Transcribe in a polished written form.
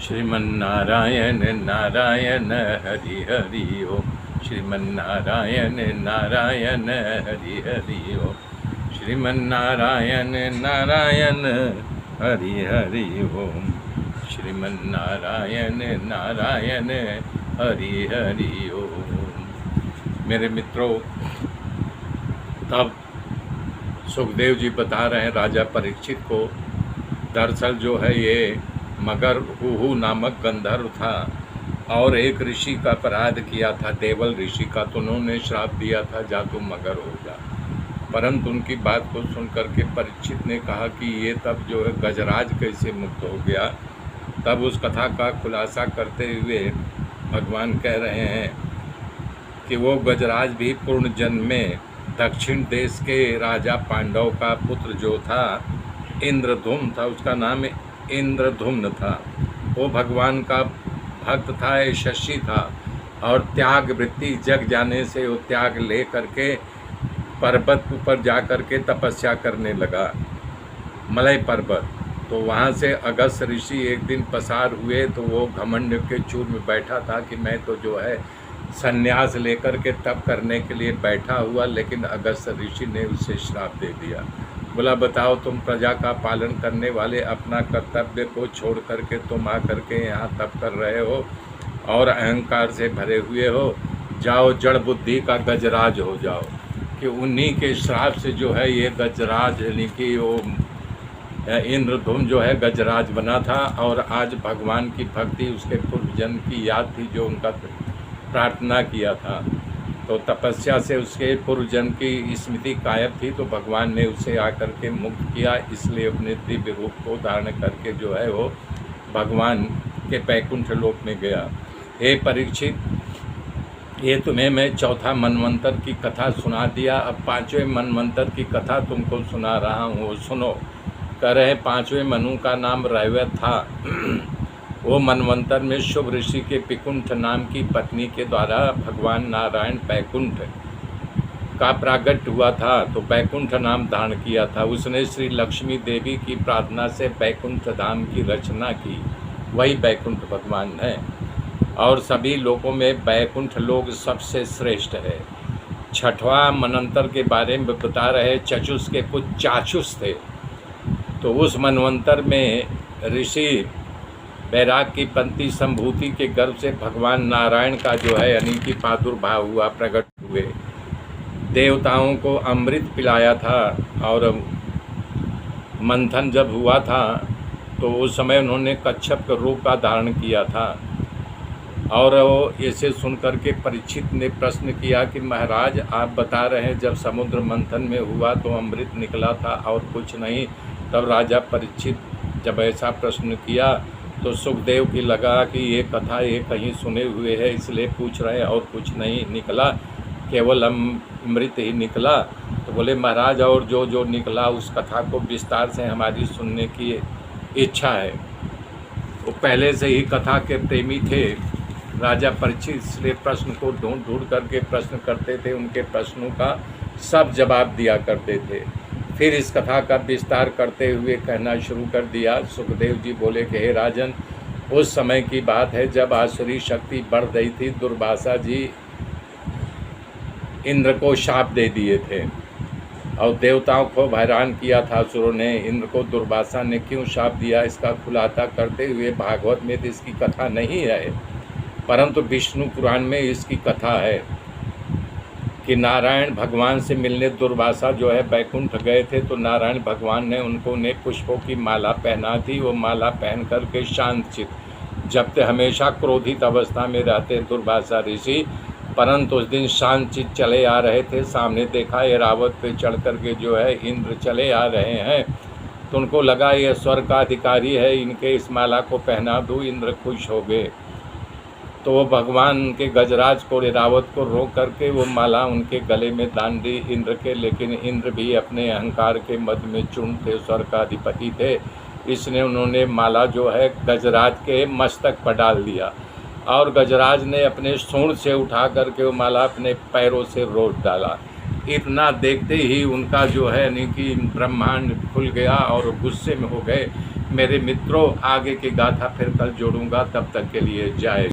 श्रीमन्नारायण नारायण हरि हरि ओम। श्रीमन्नारायण नारायण हरि हरि ओम। श्रीमन्नारायण नारायण हरि हरि ओम। श्रीमन्नारायण नारायण हरि हरि ओम। मेरे मित्रों, तब सुखदेव जी बता रहे हैं राजा परीक्षित को, दरअसल जो है ये मगर हुहु नामक गंधर्व था और एक ऋषि का अपराध किया था, देवल ऋषि का, तो उन्होंने श्राप दिया था जा तू मगर हो जा। परंतु उनकी बात को सुनकर के परीक्षित ने कहा कि ये तब जो है गजराज कैसे मुक्त हो गया। तब उस कथा का खुलासा करते हुए भगवान कह रहे हैं कि वो गजराज भी पूर्ण जन्म में दक्षिण देश के राजा पांडव का पुत्र जो था इंद्रधुम्न था, उसका नाम इंद्रधुम्न था। वो भगवान का भक्त था, यशस्वी था और त्याग वृत्ति जग जाने से वो त्याग ले करके पर्वत ऊपर जा कर के तपस्या करने लगा, मलय पर्वत। तो वहाँ से अगस्त ऋषि एक दिन पसार हुए तो वो घमंड के चूर में बैठा था कि मैं तो जो है संन्यास लेकर के तप करने के लिए बैठा हुआ, लेकिन अगस्त ऋषि ने उसे श्राप दे दिया। बोला बताओ, तुम प्रजा का पालन करने वाले अपना कर्तव्य को छोड़ करके तुम आ करके यहाँ तप कर रहे हो और अहंकार से भरे हुए हो, जाओ जड़ बुद्धि का गजराज हो जाओ। कि उन्हीं के श्राप से जो है ये गजराज यानी कि वो इंद्रधुम्न जो है गजराज बना था। और आज भगवान की भक्ति, उसके पूर्व जन्म की याद थी जो उनका प्रार्थना किया था, तो तपस्या से उसके पूर्व जन्म की स्मृति गायब थी, तो भगवान ने उसे आकर के मुक्त किया। इसलिए अपने दिव्य रूप को धारण करके जो है वो भगवान के बैकुंठ लोक में गया। हे परीक्षित, ये तुम्हें मैं चौथा मनवंतर की कथा सुना दिया, अब पांचवें मनवंतर की कथा तुमको सुना रहा हूँ, सुनो। कह रहे पांचवें मनु का नाम रैवत था। वो मनवंतर में शुभ ऋषि के पिकुंठ नाम की पत्नी के द्वारा भगवान नारायण बैकुंठ का प्रागट्य हुआ था, तो बैकुंठ नाम धारण किया था। उसने श्री लक्ष्मी देवी की प्रार्थना से बैकुंठ धाम की रचना की, वही बैकुंठ भगवान है। और सभी लोकों में बैकुंठ लोक सबसे श्रेष्ठ है। छठवां मनवंतर के बारे में बता रहे, चचुस के पुत्र चाचुस थे। तो उस मनवंतर में ऋषि बैराग की पंक्ति संभूति के गर्भ से भगवान नारायण का जो है यानी कि प्रादुर्भाव हुआ, प्रकट हुए। देवताओं को अमृत पिलाया था और मंथन जब हुआ था तो उस समय उन्होंने कच्छप का रूप का धारण किया था। और वो इसे सुनकर के परीक्षित ने प्रश्न किया कि महाराज आप बता रहे हैं जब समुद्र मंथन में हुआ तो अमृत निकला था और कुछ नहीं। तब राजा परीक्षित जब ऐसा प्रश्न किया तो सुखदेव की लगा कि ये कथा ये कहीं सुने हुए है, इसलिए पूछ रहे हैं, और कुछ नहीं निकला, केवल अमृत ही निकला। तो बोले महाराज और जो जो निकला उस कथा को विस्तार से हमारी सुनने की इच्छा है। वो पहले से ही कथा के प्रेमी थे राजा परीक्षित, इसलिए प्रश्न को ढूंढ करके प्रश्न करते थे, उनके प्रश्नों का सब जवाब दिया करते थे। फिर इस कथा का विस्तार करते हुए कहना शुरू कर दिया। सुखदेव जी बोले कि हे राजन, उस समय की बात है जब आसुरी शक्ति बढ़ रही थी, दुर्वासा जी इंद्र को शाप दे दिए थे और देवताओं को हैरान किया था असुरों ने। इंद्र को दुर्वासा ने क्यों शाप दिया, इसका खुलासा करते हुए भागवत में तो इसकी कथा नहीं है, परंतु विष्णु पुराण में इसकी कथा है कि नारायण भगवान से मिलने दुर्वासा जो है बैकुंठ गए थे, तो नारायण भगवान ने उनको ने पुष्पों की माला पहना थी। वो माला पहन करके शांत चित, जब तक हमेशा क्रोधित अवस्था में रहते दुर्वासा ऋषि, परंतु उस दिन शांत चित चले आ रहे थे। सामने देखा ये रावत पे चढ़ करके जो है इंद्र चले आ रहे हैं, तो उनको लगा ये स्वर्ग का अधिकारी है, इनके इस माला को पहना दूँ। इंद्र खुश हो गए, तो वो भगवान के गजराज को रावत को रोक करके वो माला उनके गले में दान दी इंद्र के। लेकिन इंद्र भी अपने अहंकार के मद में चूर्ण थे, स्वर्ग का अधिपति थे, इसने उन्होंने माला जो है गजराज के मस्तक पर डाल दिया और गजराज ने अपने सूंड से उठा करके वो माला अपने पैरों से रोट डाला। इतना देखते ही उनका जो है यानी कि ब्रह्मांड खुल गया और गुस्से में हो गए मेरे मित्रों, आगे की गाथा फिर कल जोड़ूंगा, तब तक के लिए जय